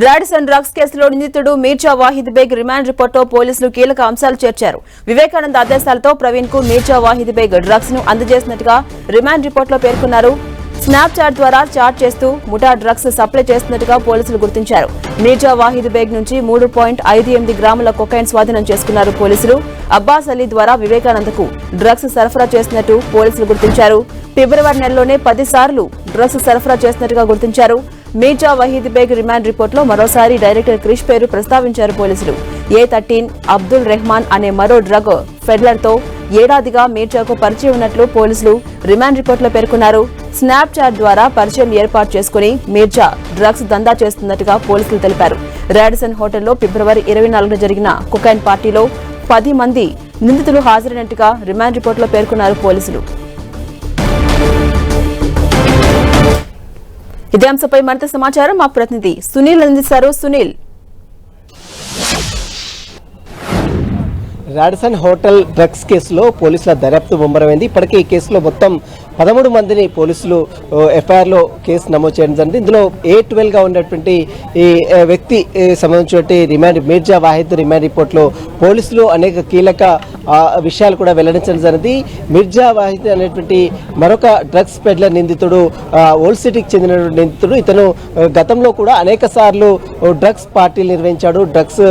Radisson drugs కేసులో నిందితుడు Mirza Wahid Baig remand రిపోర్టులో పోలీసులు కీలక అంశాలు చేర్చారు. వివేకానంద ఆదేశాలతో ప్రవీణ్ కు మీర్జా వాహిద్ బేగ్ డ్రగ్స్ ను అందజేసినట్టుగా రిమాండ్ రిపోర్టులో పేర్కొన్నారు. స్నాప్ చాట్ ద్వారా చాట్ చేస్తూ ముఠా డ్రగ్స్ సప్లై చేస్తున్నట్టుగా పోలీసులు గుర్తించారు. మీర్జా వాహిద్ బేగ్ నుంచి 3.58 గ్రాముల కొకైన్ స్వాధీనం చేసుకున్నారు పోలీసులు. అబ్బాస్ అలీ ద్వారా వివేకానందకు డ్రగ్స్ సరఫరా చేస్తున్నట్టు పోలీసులు గుర్తించారు. ఫిబ్రవరి నెలలోనే 10 సార్లు డ్రగ్స్ సరఫరా చేస్తున్నట్టుగా గుర్తించారు. మీర్జా వహీద్ బేగ్ రిమాండ్ రిపోర్టులో మరోసారి డైరెక్టర్ క్రిష్ పేరు ప్రస్తావించారు పోలీసులు. A13 అబ్దుల్ రెహమాన్ అనే మరో డ్రగ్ ఫెడ్లర్తో ఏడాదిగా మీర్జాకు పరిచయం ఉన్నట్లు పోలీసులు రిమాండ్ రిపోర్టులో పేర్కొన్నారు. స్నాప్ చాట్ ద్వారా పరిచయం ఏర్పాటు చేసుకుని మీర్జా డ్రగ్స్ దందా చేస్తున్నట్టుగా పోలీసులు తెలిపారు. రాడిసన్ హోటల్లో ఫిబ్రవరి 24న జరిగిన కొకైన్ పార్టీలో 10 మంది నిందితులు హాజరైనట్టుగా రిమాండ్ రిపోర్టులో పేర్కొన్నారు పోలీసులు. ఇదే అంశంపై మరింత సమాచారం మా ప్రతినిధి సునీల్ అందిస్తారు. సునీల్, రాడిసన్ హోటల్ డ్రగ్స్ కేసులో పోలీసుల దర్యాప్తు ముమ్మరమైంది. ఇప్పటికే ఈ కేసులో మొత్తం 13 మందిని పోలీసులు ఎఫ్ఐఆర్లో కేసు నమోదు చేయడం జరిగింది. ఇందులో A12గా ఉన్నటువంటి ఈ వ్యక్తి సంబంధించిన మీర్జా వాహిద్ రిమాండ్ రిపోర్ట్లో పోలీసులు అనేక కీలక విషయాలు కూడా వెల్లడించడం జరిగింది. మీర్జా వాహిద్ అనేటువంటి మరొక డ్రగ్స్ పెడ్లర్ నిందితుడు ఓల్డ్ సిటీకి చెందినటువంటి నిందితుడు. ఇతను గతంలో కూడా అనేక సార్లు డ్రగ్స్ పార్టీలు నిర్వహించాడు, డ్రగ్స్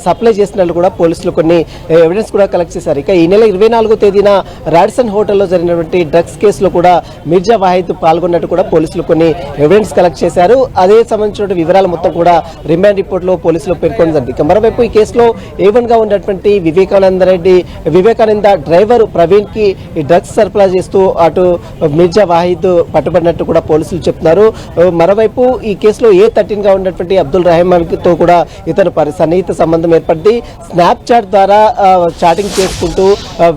సప్లై చేసినట్లు కూడా పోలీసులు కొన్ని ఎవిడెన్స్ కూడా కలెక్ట్ చేశారు. ఇక ఈ నెల 24వ తేదీన రాడిసన్ హోటల్లో జరిగినటువంటి డ్రగ్స్ కేసులో కూడా మీర్జా వాహిద్ పాల్గొన్నట్టు కూడా పోలీసులు కొన్ని ఎవిడెన్స్ కలెక్ట్ చేశారు. అదే సంబంధించిన వివరాలు మొత్తం కూడా రిమాండ్ రిపోర్ట్లో పోలీసులు పేర్కొన్నారు. ఇక మరోవైపు ఈ కేసులో A1గా ఉన్నటువంటి వివేకానంద డ్రైవర్ ప్రవీణ్ కి డ్రగ్స్ సరఫరా చేస్తూ అటు మీర్జా వాహిద్ పట్టుబడినట్టు కూడా పోలీసులు చెప్తున్నారు. మరోవైపు ఈ కేసులో A13గా ఉన్నటువంటి అబ్దుల్ రెహమాన్ తో కూడా ఇతను సన్నిహిత సంబంధం ఏర్పడింది. స్నాప్ చాట్ ద్వారా చాటింగ్ చేసుకుంటూ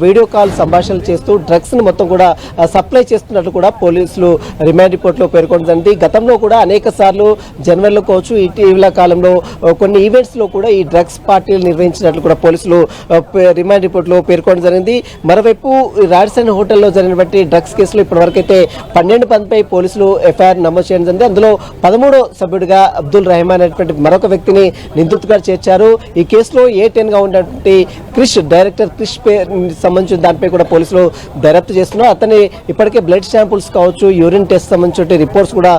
వీడియో కాల్ సంభాషణలు చేస్తూ డ్రగ్స్ ను మొత్తం కూడా సప్లై చేస్తున్నట్లు కూడా పోలీసులు రిమాండ్ రిపోర్ట్లో పేర్కొంది. గతంలో కూడా అనేక సార్లు జనవరిలో కావచ్చు, ఇటీవల కాలంలో కొన్ని ఈవెంట్స్ లో కూడా ఈ డ్రగ్స్ పార్టీలు నిర్వహించినట్లు కూడా పోలీసులు రిమాండ్ రిపోర్ట్లో పేర్కొనడం జరిగింది. మరోవైపు రాడిసన్ హోటల్లో జరిగినటువంటి డ్రగ్స్ కేసులో ఇప్పటివరకైతే 12 మందిపై పోలీసులు ఎఫ్ఐఆర్ నమోదు చేయడం జరిగింది. అందులో 13వ సభ్యుడిగా అబ్దుల్ రెహమాన్ అనేటువంటి మరొక వ్యక్తిని నిందితుడిగా చేర్చారు. ఈ కేసులో A10గా ఉన్నటువంటి డైరెక్టర్ క్రిష్ సంబంధించిన దానిపై కూడా పోలీసులు దర్యాప్తు చేస్తున్నారు. అతని ఇప్పటికే బ్లడ్ శాంపుల్స్ కావచ్చు, యూరిన్ టెస్ట్ సంబంధించిన రిపోర్ట్స్ కూడా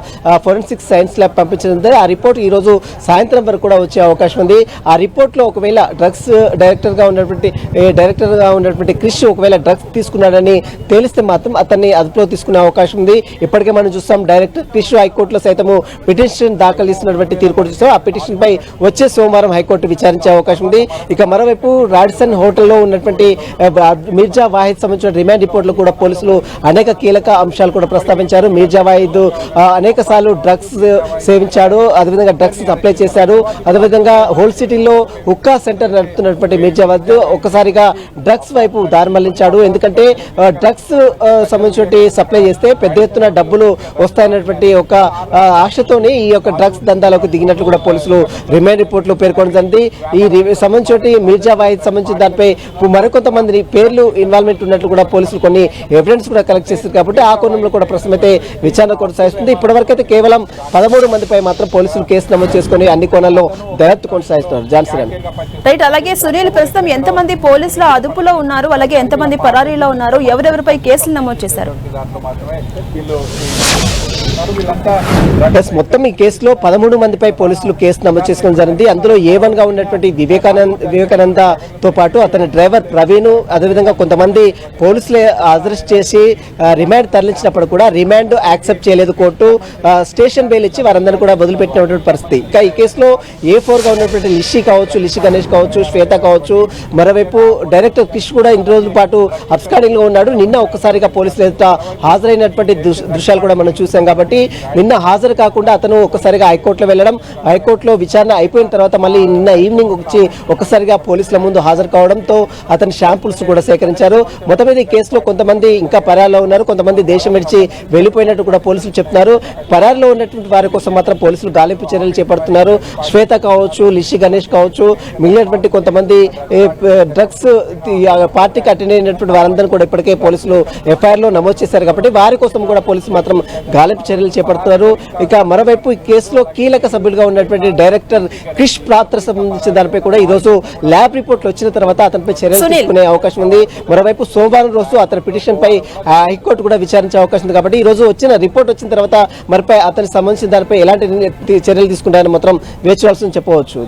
ఫోరెన్సిక్ సైన్స్ ల్యాబ్ పంపించడం. ఆ రిపోర్ట్ ఈ రోజు సాయంత్రం వరకు కూడా వచ్చే అవకాశం ఉంది. ఆ రిపోర్ట్ లో ఒకవేళ డ్రగ్స్ డైరెక్టర్ గా ఉన్నటువంటి క్రిష్ ఒకవేళ డ్రగ్స్ తీసుకున్నాడని తేలిస్తే మాత్రం అతన్ని అదుపులో తీసుకునే అవకాశం ఉంది. ఇప్పటికే మనం చూస్తాం డైరెక్టర్ క్రిష్ హైకోర్టులో సైతము పిటిషన్ దాఖలు చేసినటువంటి తీర్పు చూస్తాం. ఆ పిటిషన్ పై వచ్చే సోమవారం హైకోర్టు విచారించే అవకాశం ఉంది. ఇక మరోవైపు రాడిసన్ హోటల్లో ఉన్నటువంటి మీర్జా వాహిద్ సంబంధించిన రిమాండ్ రిపోర్ట్ లో కూడా పోలీసులు అనేక కీలక అంశాలు కూడా ప్రస్తావించారు. మీర్జా వాహిద్ అనేక సార్లు డ్రగ్స్ సేవించాడు, అదేవిధంగా డ్రగ్స్ సప్లై చేశాడు. అదేవిధంగా హోల్ సిటీలో హుక్కా సెంటర్ నడుపుతున్నటువంటి మీర్జా వాహిద్ ఒక్కసారిగా డ్రగ్స్ వైపు దారి మళ్లించాడు. ఎందుకంటే డ్రగ్స్ సంబంధించి సప్లై చేస్తే పెద్ద ఎత్తున డబ్బులు వస్తాయన్నటువంటి ఒక ఆశతోనే ఈ యొక్క డ్రగ్స్ దందాలకు దిగినట్లు కూడా పోలీసులు రిమాండ్ రిపోర్ట్ లో పేర్కొనది. ఈ సంబంధించి మీర్జా వాహిద్ సంబంధించిన దానిపై మరికొంతమంది పేర్లు ఇన్వాల్వ్మెంట్ ఉన్నట్లు కూడా పోలీసులు కొన్ని ఎవిడెన్స్ కూడా కలెక్ట్ చేస్తారు. కాబట్టి ఆ కోణంలో కూడా ప్రస్తుతం అయితే విచారణ కొనసాగిస్తుంది. ఇప్పటివరకు అయితే కేవలం 13 మందిపై మాత్రం పోలీసులు కేసు నమోదు చేసుకుని అన్ని కోణాల్లో దర్యాప్తు కొనసాగిస్తున్నారు. రైట్. అలాగే సునీల్, ప్రస్తుతం ఎంతమంది పోలీసుల అదుపులో ఉన్నారు, అలాగే ఎంతమంది పరారీలో ఉన్నారు, ఎవరెవరిపై కేసులు నమోదు చేశారు? మొత్తం ఈ కేసులో 13 మందిపై పోలీసులు కేసు నమోదు చేసుకోవడం జరిగింది. అందులో A1గా ఉన్నటువంటి వివేకానందతో పాటు అతని డ్రైవర్ ప్రవీణ్, అదేవిధంగా కొంతమంది పోలీసులు అరెస్ట్ చేసి రిమాండ్ తరలించినప్పుడు కూడా రిమాండ్ యాక్సెప్ట్ చేయలేదు కోర్టు. స్టేషన్ బెయిల్ ఇచ్చి వారందరినీ కూడా వదిలిపెట్టినటువంటి పరిస్థితి. ఇంకా ఈ కేసులో A4గా ఉన్నటువంటి లిషి గణేష్ కావచ్చు, శ్వేత కావచ్చు, మరోవైపు డైరెక్టర్ క్రిష్ కూడా ఇన్ని రోజుల పాటు అబ్స్కాండింగ్ లో ఉన్నాడు. నిన్న ఒక్కసారిగా పోలీసులు ఎదుట హాజరైనటువంటి దృశ్యాలు కూడా మనం చూసాం. కాబట్టి నిన్న హాజరు కాకుండా అతను ఒక్కసారిగా హైకోర్టులో వెళ్ళడం, హైకోర్టులో విచారణ అయిపోయిన తర్వాత మళ్ళీ నిన్న ఈవినింగ్ వచ్చి ఒక్కసారిగా పోలీసుల ముందు హాజరు కావడంతో అతని శాంపుల్స్ కూడా సేకరించారు. మొత్తం మీద ఈ కేసులో కొంతమంది ఇంకా పరారీలో ఉన్నారు, కొంతమంది దేశం విడిచి వెళ్ళిపోయినట్టు కూడా పోలీసులు చెప్తున్నారు. పరారీలో ఉన్నటువంటి వారి కోసం మాత్రం పోలీసులు గాలింపు చర్యలు చేపడుతున్నారు. శ్వేత కావచ్చు, లిషి గణేష్ కావచ్చు, మిగిలినటువంటి కొంతమంది డ్రగ్స్ పార్టీకి అటెండ్ అయినటువంటి వారందరూ కూడా ఇప్పటికే పోలీసులు ఎఫ్ఐఆర్ లో నమోదు చేశారు. కాబట్టి వారి కోసం కూడా పోలీసులు మాత్రం గాలింపు చర్యలు చర్యలు చేపడుతున్నారు. ఇక మరోవైపు ఈ కేసులో కీలక సభ్యులుగా ఉన్నటువంటి డైరెక్టర్ క్రిష్ పాత్ర సంబంధించిన దానిపై కూడా ఈ రోజు ల్యాబ్ రిపోర్ట్లు వచ్చిన తర్వాత అతనిపై చర్యలు తీసుకునే అవకాశం ఉంది. మరోవైపు సోమవారం రోజు అతని పిటిషన్ పై హైకోర్టు కూడా విచారించే అవకాశం ఉంది. కాబట్టి ఈ రోజు వచ్చిన రిపోర్ట్ వచ్చిన తర్వాత మరిపై అతనికి సంబంధించిన దానిపై ఎలాంటి చర్యలు తీసుకుంటారని మాత్రం వేచి చూడాల్సింది చెప్పవచ్చు.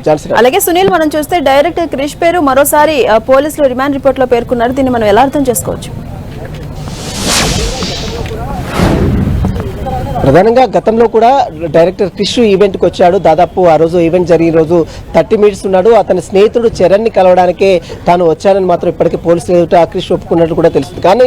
అలాగే సునీల్, మనం చూస్తే డైరెక్టర్ క్రిష్ పేరు మరోసారి పోలీసులు రిమాండ్ రిపోర్ట్ లో పేర్కొన్నారు. దీన్ని మనం ఎలా అర్థం చేసుకోవచ్చు? ప్రధానంగా గతంలో కూడా డైరెక్టర్ క్రిష్ ఈవెంట్కి వచ్చాడు. దాదాపు ఆ రోజు ఈవెంట్ జరిగిన రోజు 30 మినిట్స్ ఉన్నాడు. అతని స్నేహితుడు చరణ్ని కలవడానికే తాను వచ్చానని మాత్రం ఇప్పటికీ పోలీసులు ఎదుట క్రిష్ ఒప్పుకున్నట్టు కూడా తెలుస్తుంది. కానీ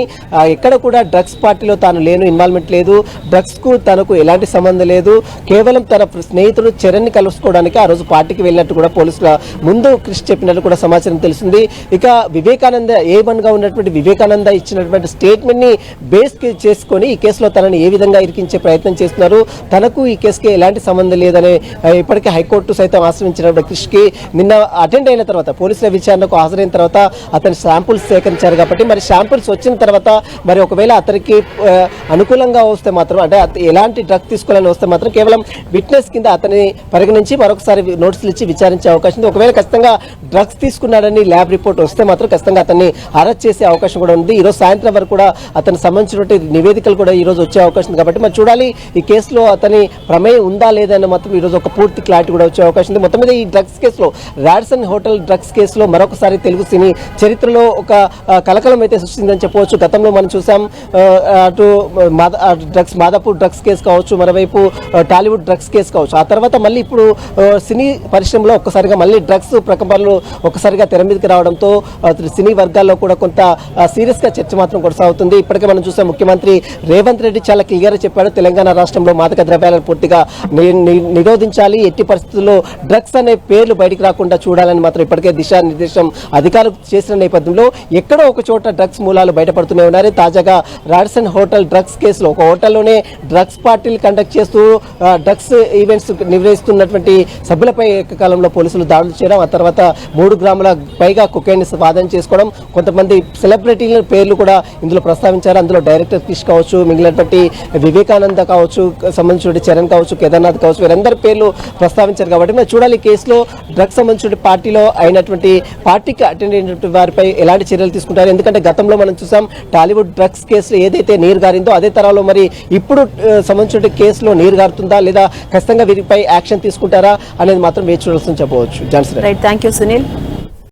ఎక్కడ కూడా డ్రగ్స్ పార్టీలో తాను ఇన్వాల్వ్మెంట్ లేదు, డ్రగ్స్కు తనకు ఎలాంటి సంబంధం లేదు, కేవలం తన స్నేహితుడు చరణ్ని కలుసుకోవడానికి ఆ రోజు పార్టీకి వెళ్ళినట్టు కూడా పోలీసుల ముందు క్రిష్ చెప్పినట్టు కూడా సమాచారం తెలిసింది. ఇక వివేకానంద A1గా ఉన్నటువంటి వివేకానంద ఇచ్చినటువంటి స్టేట్మెంట్ని బేస్ చేసుకొని ఈ కేసులో తనని ఏ విధంగా ఇరికించే ప్రయత్నం చేస్తున్నారు. తనకు ఈ కేసుకి ఎలాంటి సంబంధం లేదని ఇప్పటికే హైకోర్టు సైతం ఆశ్రయించిన క్రిష్కి నిన్న అటెండ్ అయిన తర్వాత పోలీసుల విచారణకు హాజరైన తర్వాత అతని శాంపుల్స్ సేకరించారు. కాబట్టి మరి శాంపుల్స్ వచ్చిన తర్వాత మరి ఒకవేళ అతనికి అనుకూలంగా వస్తే మాత్రం, అంటే ఎలాంటి డ్రగ్ తీసుకోవాలని వస్తే మాత్రం కేవలం విట్నెస్ కింద అతని పరిగణించి మరొకసారి నోటీసులు ఇచ్చి విచారించే అవకాశం ఉంది. ఒకవేళ ఖచ్చితంగా డ్రగ్స్ తీసుకున్నాడని ల్యాబ్ రిపోర్ట్ వస్తే మాత్రం ఖచ్చితంగా అతన్ని అరెస్ట్ చేసే అవకాశం కూడా ఉంది. ఈరోజు సాయంత్రం వరకు కూడా అతనికి సంబంధించినటువంటి నివేదికలు కూడా ఈరోజు వచ్చే అవకాశం ఉంది. కాబట్టి మరి చూడాలి ఈ కేసులో అతని ప్రమేయం ఉందా లేదని మాత్రం ఈరోజు ఒక పూర్తి క్లారిటీ కూడా వచ్చే అవకాశం ఉంది. మొత్తం మీద ఈ డ్రగ్స్ కేసులో రాడ్సన్ హోటల్ డ్రగ్స్ కేసులో మరొకసారి తెలుగు సినీ చరిత్రలో ఒక కలకలం అయితే సృష్టిందని చెప్పవచ్చు. గతంలో మనం చూసాం, అటు డ్రగ్స్ మాదాపూర్ డ్రగ్స్ కేసు కావచ్చు, మరోవైపు టాలీవుడ్ డ్రగ్స్ కేసు కావచ్చు. ఆ తర్వాత మళ్ళీ ఇప్పుడు సినీ పరిశ్రమలో ఒక్కసారిగా మళ్ళీ డ్రగ్స్ ప్రకంపనలు ఒక్కసారిగా తెర మీదకి రావడంతో సినీ వర్గాల్లో కూడా కొంత సీరియస్ గా చర్చ మాత్రం కొనసాగుతుంది. ఇప్పటికే మనం చూసాం, ముఖ్యమంత్రి రేవంత్ రెడ్డి చాలా క్లియర్ చెప్పాడు, తెలంగాణ రాష్ట్రంలో మాదక ద్రవ్యాలను పూర్తిగా నిరోధించాలి, ఎట్టి పరిస్థితుల్లో డ్రగ్స్ అనే పేర్లు బయటికి రాకుండా చూడాలని మాత్రం ఇప్పటికే దిశానిర్దేశం అధికారులు చేసిన నేపథ్యంలో ఎక్కడో ఒక చోట డ్రగ్స్ మూలాలు బయటపడుతూనే ఉన్నారు. తాజాగా రాడ్సన్ హోటల్ డ్రగ్స్ కేసులో ఒక హోటల్లోనే డ్రగ్స్ పార్టీలు కండక్ట్ చేస్తూ డ్రగ్స్ ఈవెంట్స్ నిర్వహిస్తున్నటువంటి సభ్యులపై ఏకకాలంలో పోలీసులు దాడులు చేయడం, ఆ తర్వాత 3 గ్రాముల పైగా కొకైన్ స్వాధీనం చేసుకోవడం, కొంతమంది సెలబ్రిటీల పేర్లు కూడా ఇందులో ప్రస్తావించారు. అందులో డైరెక్టర్ క్రిష్ కావచ్చు, మిగిలినటువంటి వివేకానంద కావచ్చు, సంబంధించిన చరణ్ కావచ్చు, కేదార్నాథ్ కావచ్చు, వీరందరి పేర్లు ప్రస్తావించారు. కాబట్టి మనం చూడాలి కేసులో డ్రగ్స్ సంబంధించిన పార్టీలో అయినటువంటి పార్టీకి అటెండ్ అయినటువంటి వారిపై ఎలాంటి చర్యలు తీసుకుంటారు. ఎందుకంటే గతంలో మనం చూసాం, టాలీవుడ్ డ్రగ్స్ కేసులో ఏదైతే నీరు గారిందో అదే తరాలో మరి ఇప్పుడు సంబంధించిన కేసులో నీరు గారుతుందా లేదా ఖచ్చితంగా వీరిపై యాక్షన్ తీసుకుంటారా అనేది మాత్రం వేచి చూడాల్సింది చెప్పవచ్చు. Thank you Sunil.